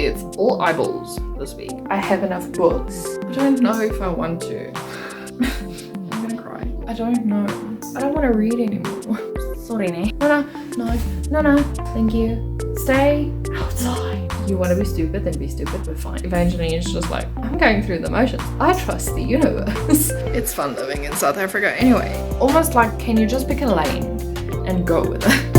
it's all eyeballs this week. I have enough books. I don't know if I want to. I'm gonna cry. I don't know. I don't want to read anymore. Sorry, no, thank you. Stay outside. You want to be stupid, then be stupid, but fine. Evangeline is just like, I'm going through the motions. I trust the universe. It's fun living in South Africa. Anyway, almost like, can you just pick a lane and go with it?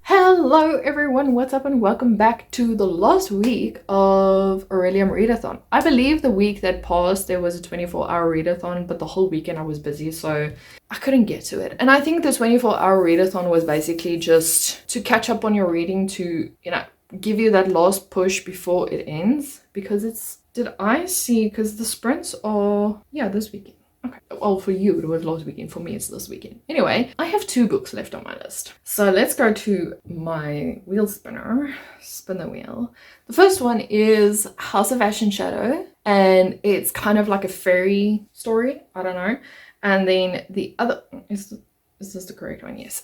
Hello everyone, what's up and welcome back to the last week of Magical Readathon. I believe the week that passed there was a 24-hour readathon, but the whole weekend I was busy, so I couldn't get to it. And I think the 24-hour readathon was basically just to catch up on your reading, to, you know, give you that last push before it ends, because it's, because the sprints are, this weekend. Okay, well, for you it was last weekend, for me it's this weekend. Anyway, I have 2 books left on my list. So let's go to my wheel spinner, spin the wheel. The first one is House of Ash and Shadow, and it's kind of like a fairy story, I don't know. And then the other, is this the correct one? Yes.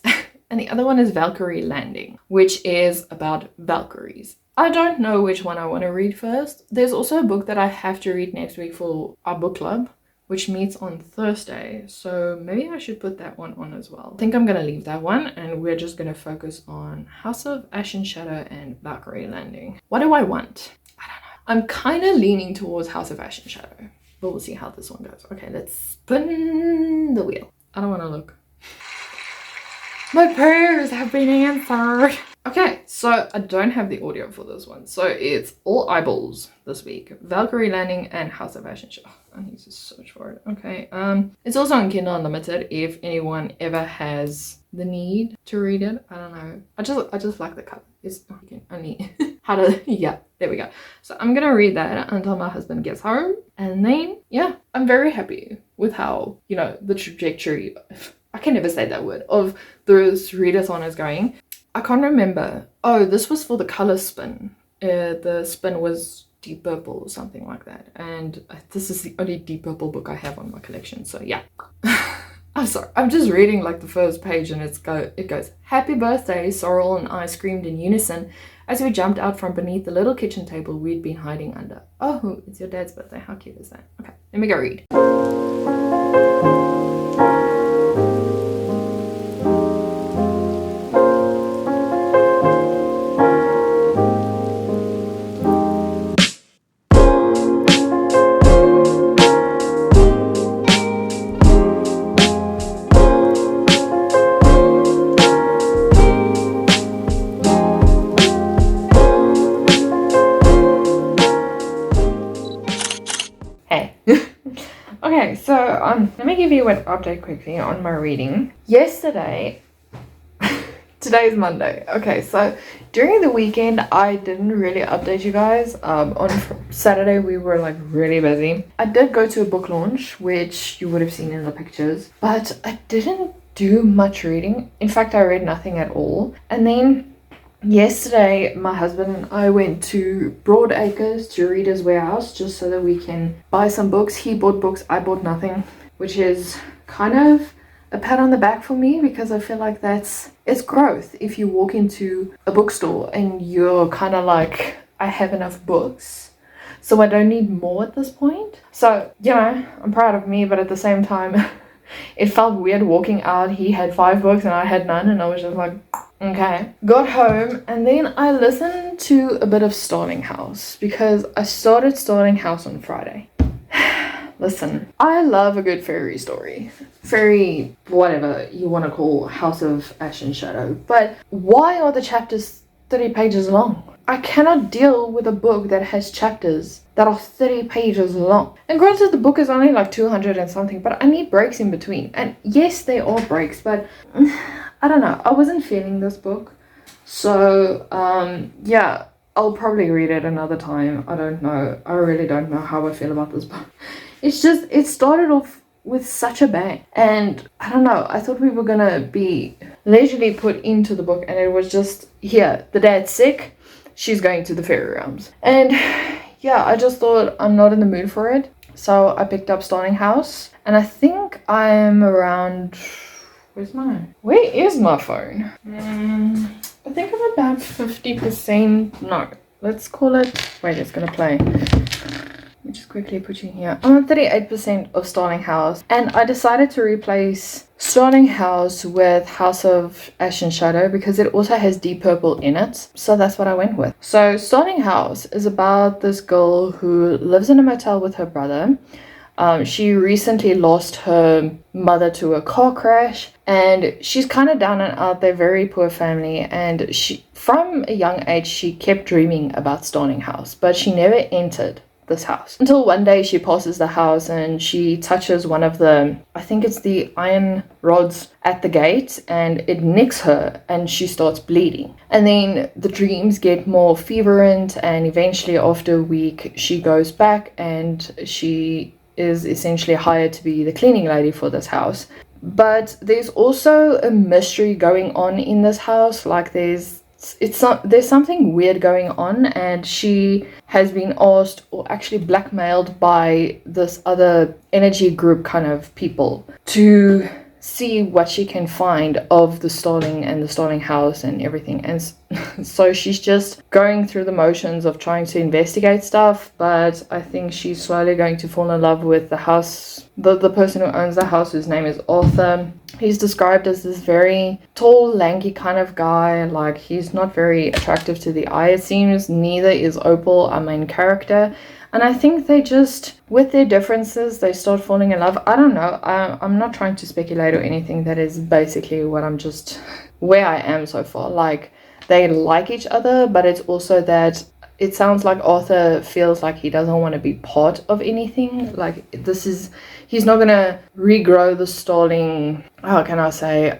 And the other one is Valkyrie Landing, which is about Valkyries. I don't know which one I want to read first. There's also a book that I have to read next week for our book club, which meets on Thursday, so maybe I should put that one on as well. I think I'm gonna leave that one and we're just gonna focus on House of Ash and Shadow and Valkyrie Landing. What do I want? I don't know. I'm kind of leaning towards House of Ash and Shadow, but we'll see how this one goes. Okay, let's spin the wheel. I don't want to look. My prayers have been answered. Okay, so I don't have the audio for this one. So it's all eyeballs this week. Valkyrie Landing and House of Ash and Shadow. I need to search for it. Okay, it's also on Kindle Unlimited if anyone ever has the need to read it. I don't know. I just like the cover. It's only how to, yeah, there we go. So I'm gonna read that until my husband gets home. And then, yeah, I'm very happy with how, you know, the trajectory, I can never say that word, of this readathon is going. I can't remember. Oh, this was for the color spin. The spin was deep purple or something like that. And this is the only deep purple book I have on my collection. So yeah. I'm sorry. I'm just reading like the first page and it goes, "Happy birthday," Sorrel and I screamed in unison as we jumped out from beneath the little kitchen table we'd been hiding under. Oh, it's your dad's birthday. How cute is that? Okay, let me go read. Okay, so let me give you an update quickly on my reading. Yesterday, today is Monday. Okay, so during the weekend, I didn't really update you guys. On Saturday, we were like really busy. I did go to a book launch, which you would have seen in the pictures, but I didn't do much reading. In fact, I read nothing at all. And then yesterday, my husband and I went to Broadacres to Reader's Warehouse just so that we can buy some books. He bought books, I bought nothing, which is kind of a pat on the back for me because I feel like it's growth. If you walk into a bookstore and you're kind of like, I have enough books, so I don't need more at this point. So, you know, I'm proud of me, but at the same time, it felt weird walking out. He had 5 books and I had none, and I was just like, okay. Got home and then I listened to a bit of Starting House because I started Starting House on Friday. Listen, I love a good fairy story. Fairy, whatever you want to call House of Ash and Shadow. But why are the chapters 30 pages long? I cannot deal with a book that has chapters that are 30 pages long. And granted, the book is only like 200 and something, but I need breaks in between. And yes, there are breaks, but I don't know. I wasn't feeling this book. So, yeah, I'll probably read it another time. I don't know. I really don't know how I feel about this book. It's just, it started off with such a bang. And I don't know. I thought we were going to be leisurely put into the book. And it was just, here, the dad's sick. She's going to the fairy realms. And yeah, I just thought I'm not in the mood for it. So I picked up Starting House. And I think I'm around... Where is my phone? about 50%. No, let's call it. Wait, it's gonna play. Let me just quickly put you here. I'm on 38% of Starling House, and I decided to replace Starling House with House of Ash and Shadow because it also has Deep Purple in it. So that's what I went with. So Starling House is about this girl who lives in a motel with her brother. She recently lost her mother to a car crash, and she's kind of down and out. They're very poor family, and she, from a young age, she kept dreaming about Starling House, but she never entered this house until one day she passes the house and she touches one of the, I think it's the iron rods at the gate, and it nicks her and she starts bleeding. And then the dreams get more fervent, and eventually after a week she goes back and she is essentially hired to be the cleaning lady for this house. But there's also a mystery going on in this house. Like there's something weird going on, and she has been asked, or actually blackmailed by this other energy group kind of people, to see what she can find of the Starling and the Starling house and everything. And so she's just going through the motions of trying to investigate stuff, but I think she's slowly going to fall in love with the house, the person who owns the house, whose name is Arthur. He's described as this very tall, lanky kind of guy. Like, he's not very attractive to the eye, it seems. Neither is Opal, our main character. And I think they just, with their differences, they start falling in love. I don't know. I'm not trying to speculate or anything. That is basically what I'm just, where I am so far. Like, they like each other, but it's also that it sounds like Arthur feels like he doesn't want to be part of anything. Like, he's not going to regrow the Starling, how can I say,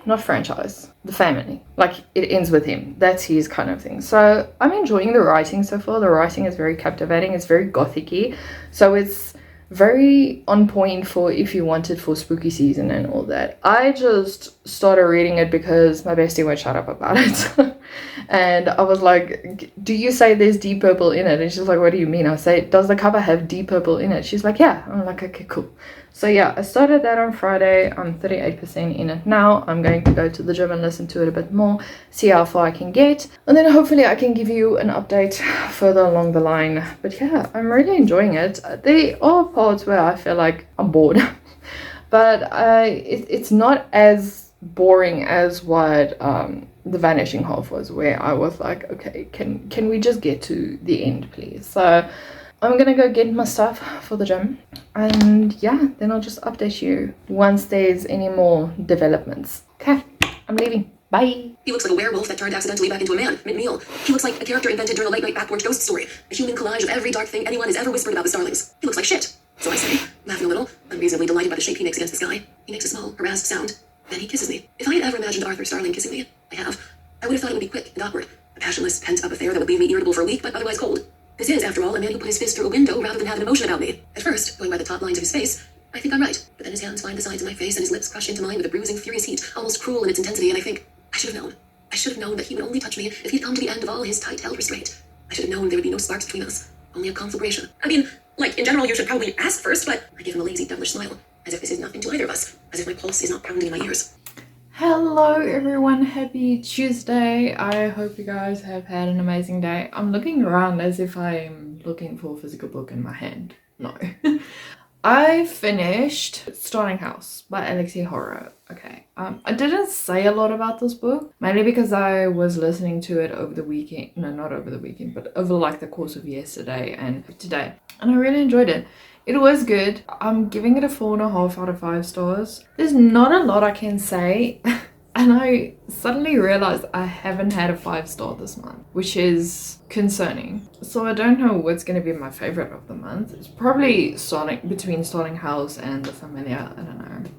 not franchise, the family. Like, it ends with him. That's his kind of thing. So I'm enjoying the writing so far. The writing is very captivating. It's very gothic-y. So it's very on point for if you want it for spooky season and all that. I just started reading it because my bestie won't shut up about it. And I was like, do you say there's Deep Purple in it? And she's like, what do you mean? I say, does the cover have Deep Purple in it? She's like, yeah. I'm like, okay, cool. So yeah, I started that on Friday. I'm 38% in it now. I'm going to go to the gym and listen to it a bit more, see how far I can get, and then hopefully I can give you an update further along the line. But yeah, I'm really enjoying it. There are parts where I feel like I'm bored, but it's not as boring as what the Vanishing Half was, where I was like, okay, can we just get to the end, please? So I'm gonna go get my stuff for the gym, and yeah, then I'll just update you once there's any more developments. Okay, I'm leaving. Bye. He looks like a werewolf that turned accidentally back into a man, mid-meal. He looks like a character invented during a late-night back porch ghost story, a human collage of every dark thing anyone has ever whispered about the Starlings. He looks like shit. So I say, laughing a little, unreasonably delighted by the shape he makes against the sky. He makes a small, harassed sound. Then he kisses me. If I had ever imagined Arthur Starling kissing me, I have, I would have thought it would be quick and awkward. A passionless, pent-up affair that would leave me irritable for a week, but otherwise cold. This is, after all, a man who put his fist through a window rather than have an emotion about me. At first, going by the top lines of his face, I think I'm right. But then his hands find the sides of my face and his lips crush into mine with a bruising, furious heat, almost cruel in its intensity, and I think, I should have known. I should have known that he would only touch me if he'd come to the end of all his tight-held restraint. I should have known there would be no sparks between us, only a conflagration. I mean, like, in general, you should probably ask first, but I give him a lazy, devilish smile, as if this is nothing to either of us, as if my pulse is not pounding in my ears. Hello everyone, happy Tuesday. I hope you guys have had an amazing day. I'm looking around as if I'm looking for a physical book in my hand. No. I finished Starling House by Alexei Horror. Okay, I didn't say a lot about this book, mainly because I was listening to it over the weekend. No, not over the weekend, but over like the course of yesterday and today. And I really enjoyed it. It was good. I'm giving it a 4.5 out of 5 stars. There's not a lot I can say. And I suddenly realized I haven't had a 5-star this month, which is concerning. So I don't know what's going to be my favorite of the month. It's probably between Starling House and The Familiar. I don't know.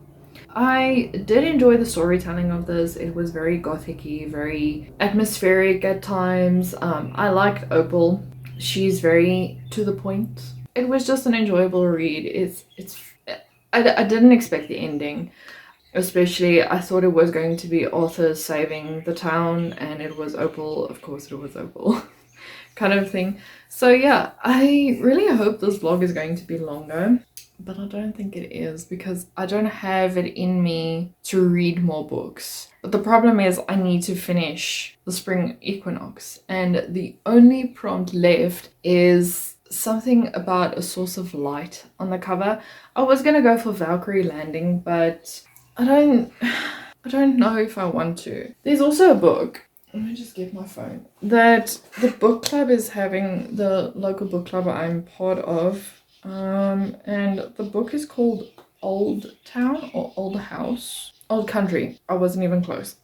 I did enjoy the storytelling of this. It was very gothic-y, very atmospheric at times. I liked Opal. She's very to the point. It was just an enjoyable read. I didn't expect the ending. Especially, I thought it was going to be Arthur saving the town, and it was Opal. Of course, it was Opal. kind of thing. So yeah, I really hope this vlog is going to be longer, but I don't think it is because I don't have it in me to read more books. But the problem is I need to finish the spring equinox, and the only prompt left is something about a source of light on the cover. I was gonna go for Valkyrie Landing, but I don't know if I want to. There's also a book, let me just get my phone, that the book club is having, the local book club I'm part of, and the book is called Old Town or Old House, Old Country. I wasn't even close.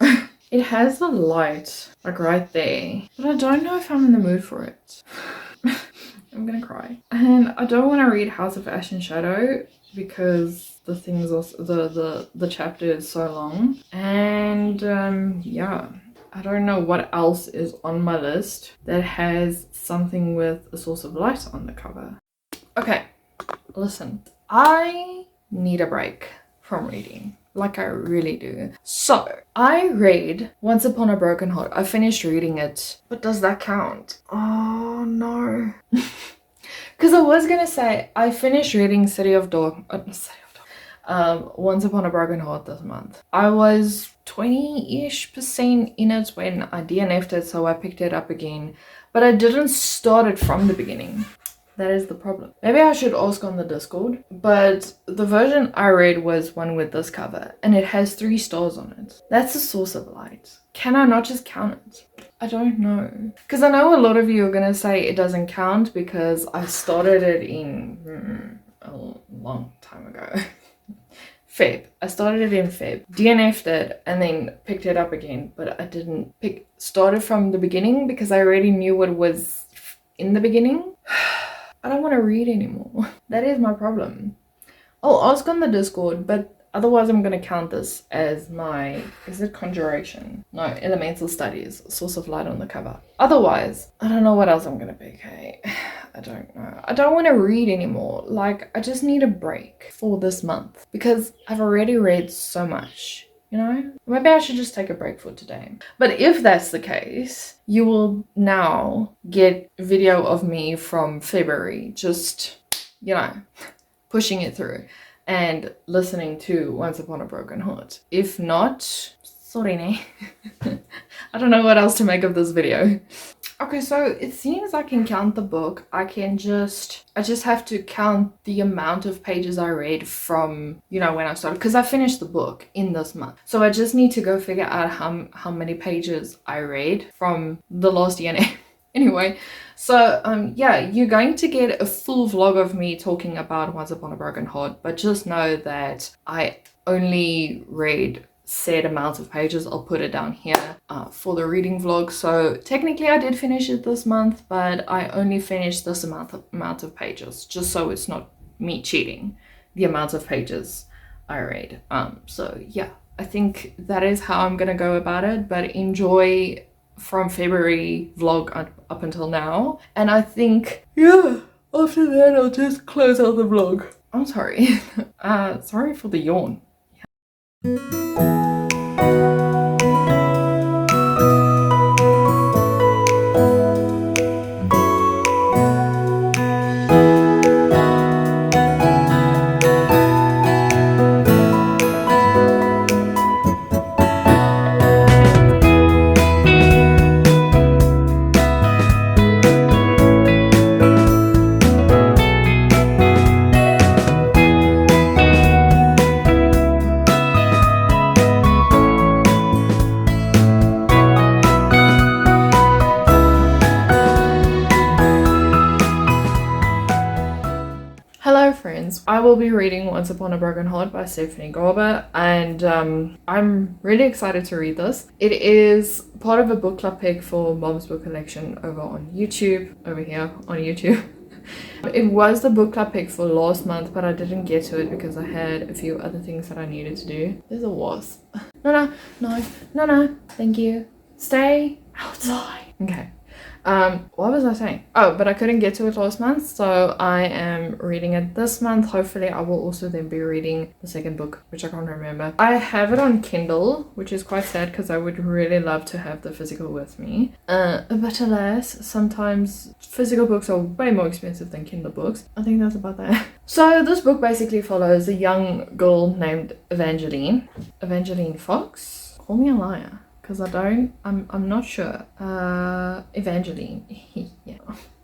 It has the light like right there, but I don't know if I'm in the mood for it. I'm gonna cry. And I don't want to read House of Ash and Shadow because the things also, the chapter is so long, and yeah, I don't know what else is on my list that has something with a source of light on the cover. Okay, listen, I need a break from reading. Like I really do. So I read Once Upon a Broken Heart. I finished reading it, but does that count? Oh no. Because I was gonna say I finished reading Once Upon a Broken Heart this month. I was 20-ish% in it when I DNF'd it, so I picked it up again, but I didn't start it from the beginning. That is the problem. Maybe I should ask on the Discord, but the version I read was one with this cover, and it has 3 stars on it. That's a source of light. Can I not just count it? I don't know. Because I know a lot of you are going to say it doesn't count because I started it in a long time ago. Feb. I started it in Feb, DNF'd it, and then picked it up again, but I didn't started from the beginning because I already knew what was in the beginning. I don't want to read anymore. That is my problem. I'll ask on the Discord, but otherwise I'm going to count this as my, is it conjuration? No, elemental studies, source of light on the cover. Otherwise, I don't know what else I'm going to pick, hey. I don't know. I don't want to read anymore. Like, I just need a break for this month because I've already read so much. You know, maybe I should just take a break for today. But if that's the case, you will now get a video of me from February, just, you know, pushing it through and listening to Once Upon a Broken Heart. If not, sorry, ne? I don't know what else to make of this video. Okay, so it seems I can count the book. I just have to count the amount of pages I read from, you know, when I started, because I finished the book in this month. So I just need to go figure out how many pages I read from the last year. Anyway, so yeah, you're going to get a full vlog of me talking about Once Upon a Broken Heart, but just know that I only read said amount of pages. I'll put it down here for the reading vlog. So technically I did finish it this month, but I only finished this amount of pages, just so it's not me cheating the amount of pages I read. So yeah, I think that is how I'm gonna go about it, but enjoy from February vlog up until now, and I think, yeah, after that I'll just close out the vlog. I'm sorry. Sorry for the yawn. Hello friends, I will be reading Once Upon a Broken Heart by Stephanie Garber, and I'm really excited to read this. It is part of a book club pick for Mom's Book Collection over here on YouTube. It was the book club pick for last month, but I didn't get to it because I had a few other things that I needed to do. There's a wasp. No, thank you. Stay outside. Okay. What was I saying? Oh, but I couldn't get to it last month, so I am reading it this month. Hopefully I will also then be reading the second book, which I can't remember. I have it on Kindle, which is quite sad because I would really love to have the physical with me. But alas, sometimes physical books are way more expensive than Kindle books. I think that's about that. So this book basically follows a young girl named Evangeline Fox. Call me a liar, because I'm not sure. Evangeline. Yeah.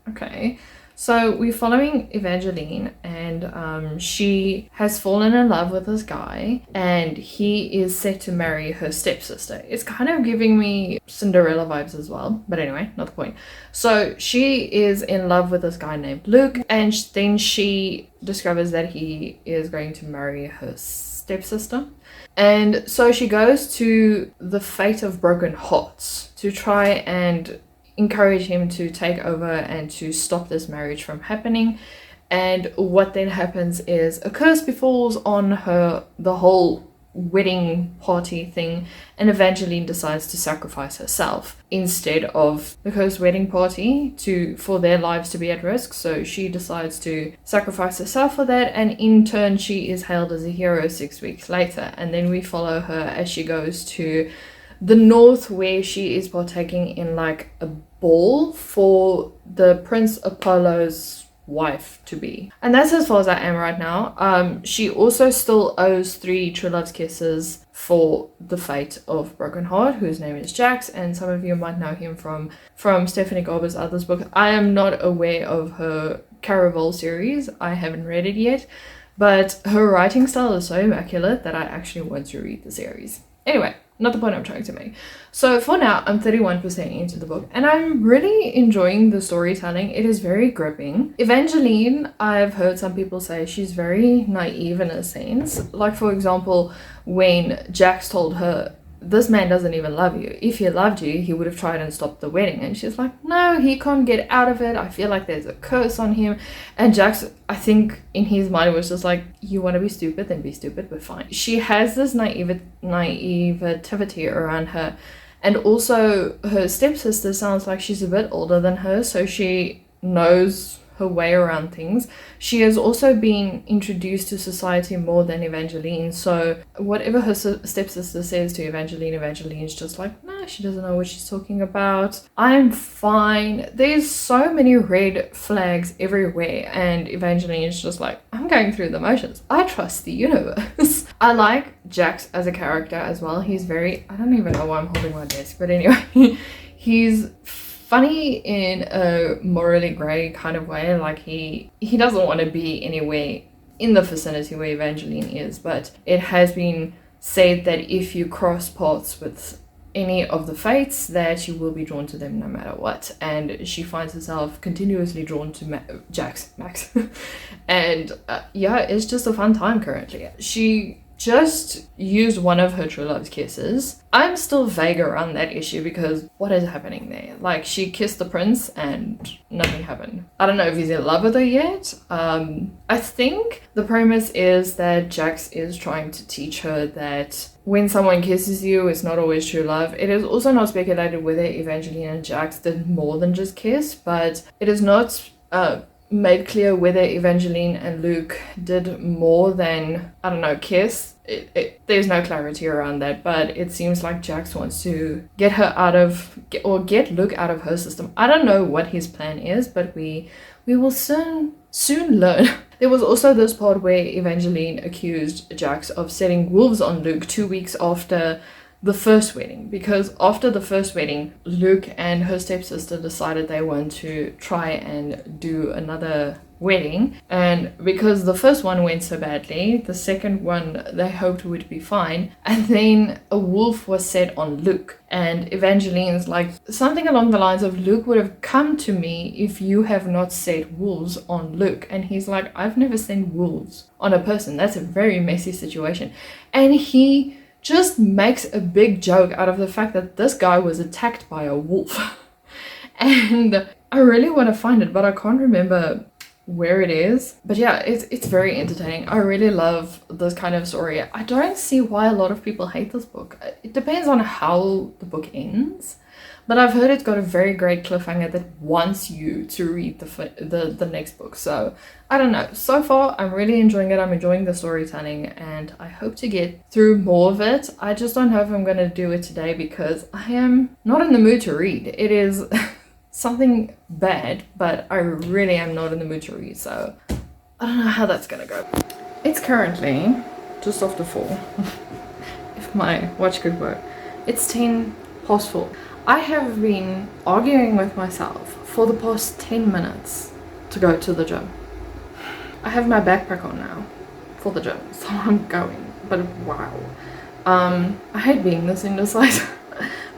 Okay. So we're following Evangeline, and she has fallen in love with this guy, and he is set to marry her stepsister. It's kind of giving me Cinderella vibes as well, but anyway, not the point. So she is in love with this guy named Luke, and then she discovers that he is going to marry her stepsister. And so she goes to the Fate of Broken Hearts to try and encourage him to take over and to stop this marriage from happening. And what then happens is a curse befalls on her, the whole wedding party thing, and Evangeline decides to sacrifice herself instead of the cursed wedding party for their lives to be at risk. So she decides to sacrifice herself for that, and in turn she is hailed as a hero 6 weeks later. And then we follow her as she goes to the north, where she is partaking in like a ball for the Prince Apollo's wife to be. And that's as far as I am right now. She also still owes 3 true love's kisses for the Fate of Broken Heart, whose name is Jax, and some of you might know him from Stephanie Garber's other book. I am not aware of her Caraval series. I haven't read it yet, but her writing style is so immaculate that I actually want to read the series. Anyway, not the point I'm trying to make. So for now, I'm 31% into the book, and I'm really enjoying the storytelling. It is very gripping. Evangeline, I've heard some people say she's very naive in a sense. Like, for example, when Jax told her, this man doesn't even love you. If he loved you, he would have tried and stopped the wedding. And she's like, no, he can't get out of it. I feel like there's a curse on him. And Jax, I think in his mind, was just like, you want to be stupid, then be stupid, but fine. She has this naivety around her. And also her stepsister sounds like she's a bit older than her, so she knows her way around things. She has also been introduced to society more than Evangeline, so whatever her stepsister says to Evangeline, Evangeline's just like, nah, she doesn't know what she's talking about. I'm fine. There's so many red flags everywhere, and Evangeline is just like, I'm going through the motions. I trust the universe. I like Jax as a character as well. He's very, I don't even know why I'm holding my desk, but anyway, he's funny in a morally grey kind of way. Like he doesn't want to be anywhere in the vicinity where Evangeline is, but it has been said that if you cross paths with any of the fates, that you will be drawn to them no matter what. And she finds herself continuously drawn to Max. And yeah, it's just a fun time currently. She just used one of her true love's kisses. I'm still vague around that issue because what is happening there? Like, she kissed the prince and nothing happened. I don't know if he's in love with her yet. I think the premise is that Jax is trying to teach her that when someone kisses you, it's not always true love. It is also not speculated whether Evangeline and Jax did more than just kiss, but it is not made clear whether Evangeline and Luke did more than, I don't know, kiss. There's no clarity around that, but it seems like Jax wants to get her out of, or get Luke out of her system. I don't know what his plan is, but we will soon learn. There was also this part where Evangeline accused Jax of setting wolves on Luke 2 weeks after the first wedding, because after the first wedding, Luke and her stepsister decided they want to try and do another wedding, and because the first one went so badly, the second one they hoped would be fine, and then a wolf was set on Luke, and Evangeline's like something along the lines of, Luke would have come to me if you have not set wolves on Luke. And he's like, I've never sent wolves on a person. That's a very messy situation. And he just makes a big joke out of the fact that this guy was attacked by a wolf. And I really want to find it, but I can't remember where it is. But yeah, it's very entertaining. I really love this kind of story. I don't see why a lot of people hate this book. It depends on how the book ends. But I've heard it's got a very great cliffhanger that wants you to read the next book. So, I don't know. So far, I'm really enjoying it. I'm enjoying the storytelling, and I hope to get through more of it. I just don't know if I'm going to do it today because I am not in the mood to read. It is something bad, but I really am not in the mood to read. So, I don't know how that's going to go. It's currently just after 4, if my watch could work. It's 10 past 4. I have been arguing with myself for the past 10 minutes to go to the gym. I have my backpack on now for the gym, so I'm going, but wow. I hate being this indecisive.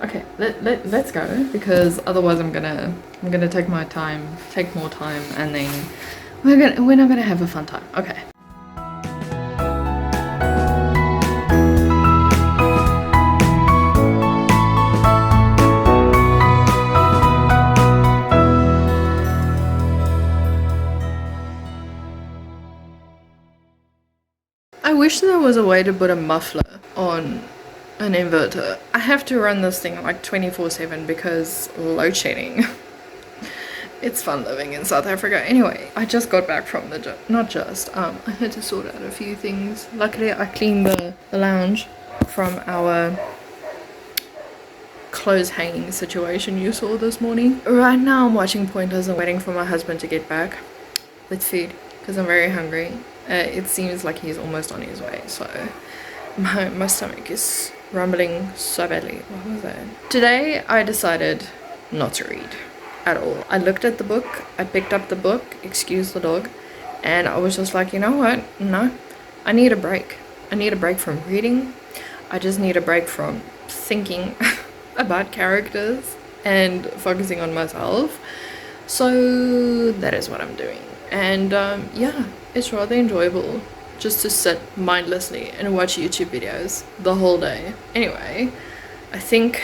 Okay, let's go, because otherwise I'm gonna take more time, and then we're not gonna have a fun time. Okay. I wish there was a way to put a muffler on an inverter. I have to run this thing like 24/7 because load shedding. It's fun living in South Africa. Anyway, I just got back from the gym. Not just, I had to sort out a few things. Luckily, I cleaned the lounge from our clothes hanging situation you saw this morning. Right now, I'm watching Pointers and waiting for my husband to get back with food because I'm very hungry. It seems like he's almost on his way, so my stomach is rumbling so badly. What was that? Today, I decided not to read at all. I looked at the book, I picked up the book, excuse the dog, and I was just like, you know what? No, I need a break. I need a break from reading. I just need a break from thinking about characters and focusing on myself. So that is what I'm doing. And yeah, it's rather enjoyable just to sit mindlessly and watch YouTube videos the whole day. Anyway, I think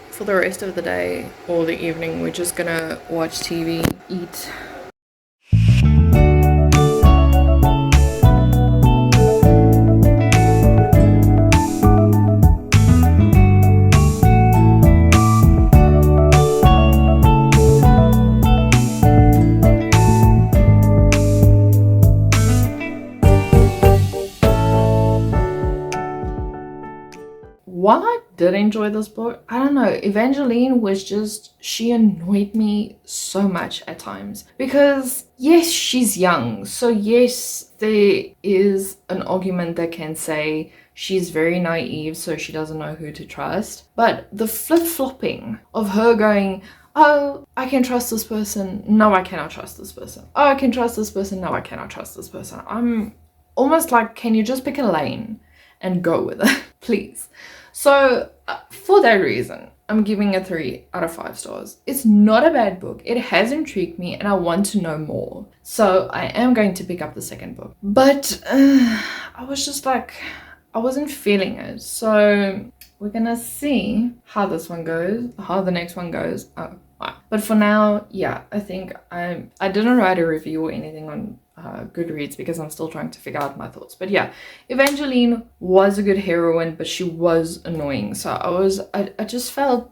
for the rest of the day or the evening, we're just gonna watch TV, eat. Why I did enjoy this book, I don't know. Evangeline was just, she annoyed me so much at times. Because yes, she's young. So yes, there is an argument that can say she's very naive, so she doesn't know who to trust. But the flip-flopping of her going, oh, I can trust this person. No, I cannot trust this person. Oh, I can trust this person. No, I cannot trust this person. I'm almost like, can you just pick a lane and go with it, please? So for that reason, I'm giving it 3 out of 5 stars. It's not a bad book. It has intrigued me and I want to know more. So I am going to pick up the second book. But I was just like, I wasn't feeling it. So we're gonna see how this one goes, how the next one goes. Oh, wow. But for now, yeah, I think I didn't write a review or anything on Goodreads because I'm still trying to figure out my thoughts. But yeah, Evangeline was a good heroine, but she was annoying. So I just felt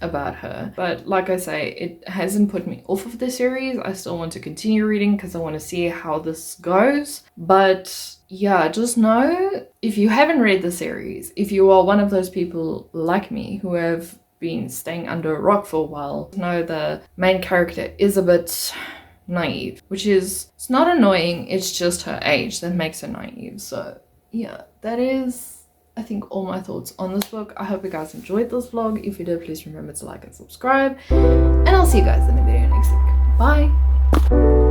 about her. But like I say, it hasn't put me off of the series. I still want to continue reading because I want to see how this goes. But yeah, just know, if you haven't read the series, if you are one of those people like me who have been staying under a rock for a while, know the main character is a bit naive, which is, it's not annoying, it's just her age that makes her naive. So yeah, that is, I think, all my thoughts on this book. I hope you guys enjoyed this vlog. If you did, please remember to like and subscribe, and I'll see you guys in the video next week. Bye.